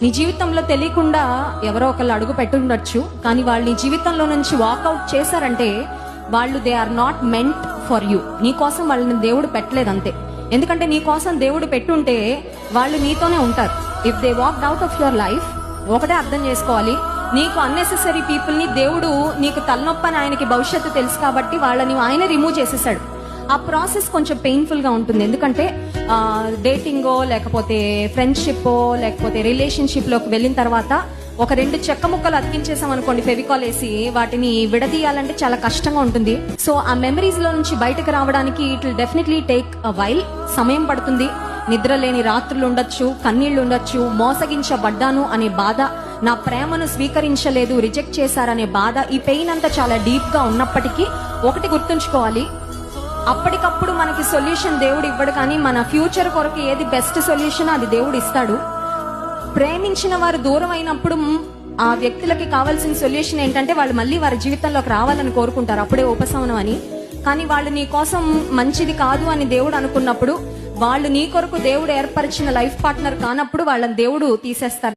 నీ జీవితంలో తెలియకుండా ఎవరో ఒకళ్ళు అడుగు పెట్టుండొచ్చు, కానీ వాళ్ళు నీ జీవితంలో నుంచి వాకౌట్ చేశారంటే వాళ్ళు they are not meant for you. నీ కోసం వాళ్ళని దేవుడు పెట్టలేదు అంతే. ఎందుకంటే నీ కోసం దేవుడు పెట్టుంటే వాళ్ళు నీతోనే ఉంటారు. If they walked out of your life, ఒకటే అర్థం చేసుకోవాలి, నీకు అన్నెసెసరీ పీపుల్ ని దేవుడు, నీకు తలనొప్పి అని ఆయనకి భవిష్యత్తు తెలుసు కాబట్టి వాళ్ళని ఆయన రిమూవ్ చేసేసాడు. ఆ ప్రాసెస్ కొంచెం పెయిన్ఫుల్ గా ఉంటుంది. ఎందుకంటే డేటింగో లేకపోతే ఫ్రెండ్షిప్ లేకపోతే రిలేషన్షిప్ లోకి వెళ్ళిన తర్వాత ఒక 2 చెక్క ముక్కలు అతికించేసాం అనుకోండి, ఫెవికాల్ వేసి, వాటిని విడదీయాలంటే చాలా కష్టంగా ఉంటుంది. సో ఆ మెమరీస్ లో నుంచి బయటకు రావడానికి it will definitely take a while, సమయం పడుతుంది. నిద్ర లేని రాత్రులు ఉండొచ్చు, కన్నీళ్లు ఉండొచ్చు, మోసగించబడ్డాను అనే బాధ, నా ప్రేమను స్వీకరించలేదు, రిజెక్ట్ చేశారనే బాధ, ఈ పెయిన్ అంతా చాలా డీప్ గా ఉన్నప్పటికీ ఒకటి గుర్తుంచుకోవాలి, అప్పటికప్పుడు మనకి సొల్యూషన్ దేవుడు ఇవ్వడు, కానీ మన ఫ్యూచర్ కొరకు ఏది బెస్ట్ సొల్యూషన్ అది దేవుడు ఇస్తాడు. ప్రేమించిన వారు దూరం అయినప్పుడు ఆ వ్యక్తులకి కావాల్సిన సొల్యూషన్ ఏంటంటే వాళ్ళు మళ్ళీ వారి జీవితంలోకి రావాలని కోరుకుంటారు, అప్పుడే ఉపశమనం అని. కానీ వాళ్ళు నీ కోసం మంచిది కాదు అని దేవుడు అనుకున్నప్పుడు, వాళ్ళు నీ కొరకు దేవుడు ఏర్పరిచిన లైఫ్ పార్ట్నర్ కానప్పుడు వాళ్ళని దేవుడు తీసేస్తారు.